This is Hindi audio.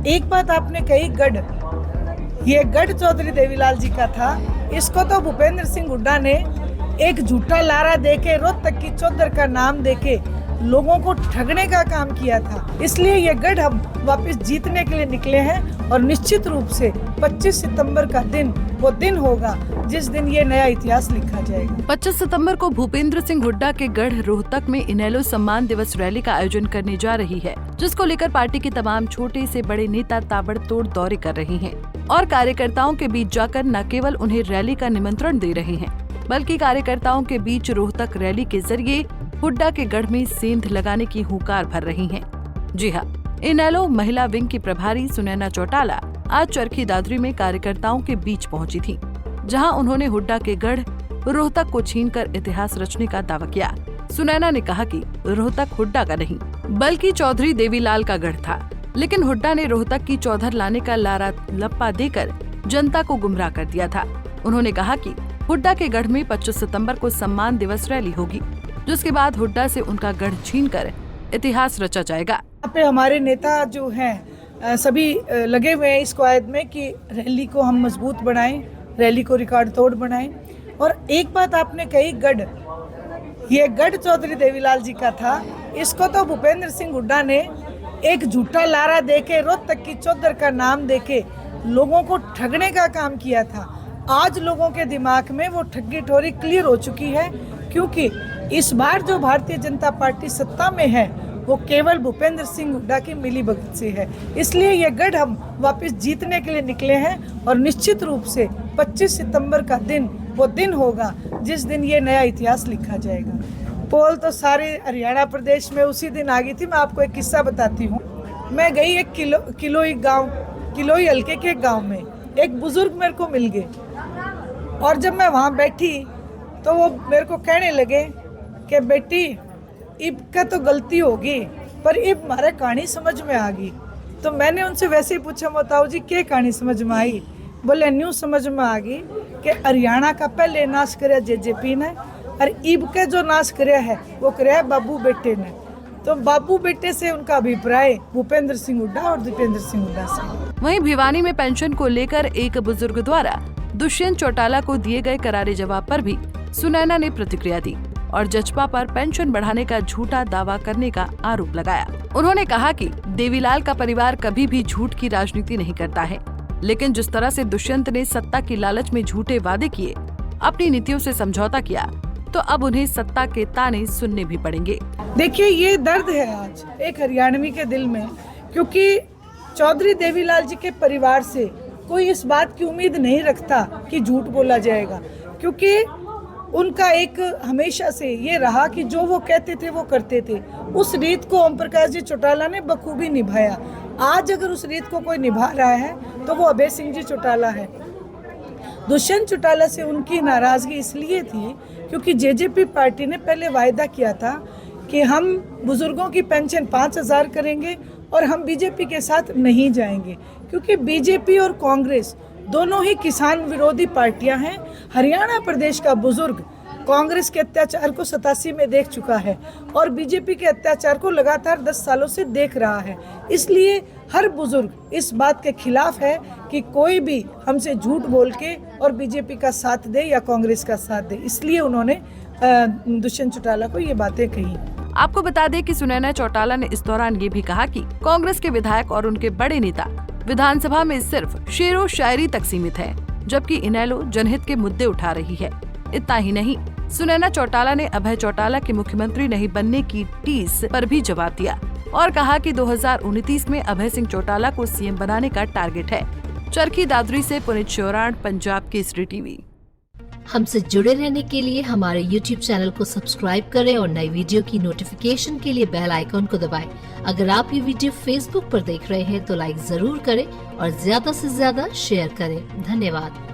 एक बात आपने कही गढ़, ये गढ़ चौधरी देवीलाल जी का था। इसको तो भूपेंद्र सिंह हुड्डा ने एक झूठा लारा देके, रोहतक की चौधर का नाम देके लोगों को ठगने का काम किया था। इसलिए ये गढ़ हम वापस जीतने के लिए निकले हैं और निश्चित रूप से 25 सितंबर का दिन वो दिन होगा जिस दिन ये नया इतिहास लिखा जाएगा। 25 सितंबर को भूपेंद्र सिंह हुड्डा के गढ़ रोहतक में इनेलो सम्मान दिवस रैली का आयोजन करने जा रही है, जिसको लेकर पार्टी के तमाम छोटे से बड़े नेता ताबड़तोड़ दौरे कर रहे हैं और कार्यकर्ताओं के बीच जाकर न केवल उन्हें रैली का निमंत्रण दे रहे हैं, बल्कि कार्यकर्ताओं के बीच रोहतक रैली के जरिए हुड्डा के गढ़ में सेंध लगाने की हुंकार भर रही हैं। जी हाँ, इनेलो महिला विंग की प्रभारी सुनैना चौटाला आज चरखी दादरी में कार्यकर्ताओं के बीच पहुंची थी, जहां उन्होंने हुड्डा के गढ़ रोहतक को छीनकर इतिहास रचने का दावा किया। सुनैना ने कहा कि रोहतक हुड्डा का नहीं बल्कि चौधरी देवीलाल का गढ़ था, लेकिन हुड्डा ने रोहतक की चौधर लाने का लारा लप्पा देकर जनता को गुमराह कर दिया था। उन्होंने कहा कि हुड्डा के गढ़ में 25 सितंबर को सम्मान दिवस रैली होगी, जिसके बाद हुड्डा से उनका गढ़ छीनकर इतिहास रचा जाएगा। यहाँ पे हमारे नेता जो हैं सभी लगे हुए हैं इस कवायद में कि रैली को हम मजबूत बनाएं, रैली को रिकॉर्ड तोड़ बनाएं। और एक बात आपने कही गढ़, ये गढ़ चौधरी देवीलाल जी का था। इसको तो भूपेंद्र सिंह हुड्डा ने एक झूठा लारा देके, रोहतक की चौधर का नाम देके लोगों को ठगने का काम किया था। आज लोगों के दिमाग में वो ठगी ठोरी क्लियर हो चुकी है, क्योंकि इस बार जो भारतीय जनता पार्टी सत्ता में है वो केवल भूपेंद्र सिंह हुड्डा की मिलीभगत से है। इसलिए ये गढ़ हम वापस जीतने के लिए निकले हैं और निश्चित रूप से 25 सितंबर का दिन वो दिन होगा जिस दिन ये नया इतिहास लिखा जाएगा। पोल तो सारे हरियाणा प्रदेश में उसी दिन आ गई थी। मैं आपको एक किस्सा बताती हूँ। मैं गई एक किलोई हल्के के गाँव में, एक बुजुर्ग मेरे को मिल गए और जब मैं वहाँ बैठी तो वो मेरे को कहने लगे कि बेटी इब का तो गलती होगी, पर इब हमारे कहानी समझ में आ गई। तो मैंने उनसे वैसे ही पूछा, बताओ जी क्या कहानी समझ में आई? बोले न्यू समझ में आ गई कि हरियाणा का पहले नाश कराया जेजेपी ने और इब का जो नाश कराया है वो कराया बाबू बेटे ने। तो बाबू बेटे से उनका अभिप्राय भूपेंद्र सिंह हुड्डा और दीपेंद्र सिंह हुड्डा से। वहीं भिवानी में पेंशन को लेकर एक बुजुर्ग द्वारा दुष्यंत चौटाला को दिए गए करारे जवाब पर भी सुनैना ने प्रतिक्रिया दी और जजपा पर पेंशन बढ़ाने का झूठा दावा करने का आरोप लगाया। उन्होंने कहा कि देवीलाल का परिवार कभी भी झूठ की राजनीति नहीं करता है, लेकिन जिस तरह से दुष्यंत ने सत्ता की लालच में झूठे वादे किए, अपनी नीतियों से समझौता किया, तो अब उन्हें सत्ता के ताने सुनने भी पड़ेंगे। देखिए, ये दर्द है आज एक हरियाणवी के दिल में, क्योंकि चौधरी देवीलाल जी के परिवार से कोई इस बात की उम्मीद नहीं रखता कि झूठ बोला जाएगा, क्योंकि उनका एक हमेशा से ये रहा कि जो वो कहते थे वो करते थे। उस रीत को ओम प्रकाश जी चौटाला ने बखूबी निभाया। आज अगर उस रीत को कोई निभा रहा है तो वो अभय सिंह जी चौटाला है। दुष्यंत चौटाला से उनकी नाराजगी इसलिए थी क्योंकि जेजेपी पार्टी ने पहले वायदा किया था कि हम बुजुर्गों की पेंशन 5,000 करेंगे और हम बीजेपी के साथ नहीं जाएंगे, क्योंकि बीजेपी और कांग्रेस दोनों ही किसान विरोधी पार्टियां हैं। हरियाणा प्रदेश का बुजुर्ग कांग्रेस के अत्याचार को 87 में देख चुका है और बीजेपी के अत्याचार को लगातार 10 सालों से देख रहा है। इसलिए हर बुजुर्ग इस बात के खिलाफ है कि कोई भी हमसे झूठ बोल के और बीजेपी का साथ दे या कांग्रेस का साथ दे। इसलिए उन्होंने दुष्यंत चौटाला को ये बातें कही। आपको बता दें कि सुनैना चौटाला ने इस दौरान ये भी कहा कि कांग्रेस के विधायक और उनके बड़े नेता विधानसभा में सिर्फ शेरो शायरी तक सीमित है, जबकि इनेलो जनहित के मुद्दे उठा रही है। इतना ही नहीं, सुनैना चौटाला ने अभय चौटाला के मुख्यमंत्री नहीं बनने की टीस पर भी जवाब दिया और कहा कि 2029 में अभय सिंह चौटाला को सीएम बनाने का टारगेट है। चरखी दादरी से पुनीत शोराण, पंजाब केसरी टीवी। हमसे जुड़े रहने के लिए हमारे YouTube चैनल को सब्सक्राइब करें और नई वीडियो की नोटिफिकेशन के लिए बेल आइकॉन को दबाएं। अगर आप ये वीडियो Facebook पर देख रहे हैं तो लाइक जरूर करें और ज्यादा से ज्यादा शेयर करें। धन्यवाद।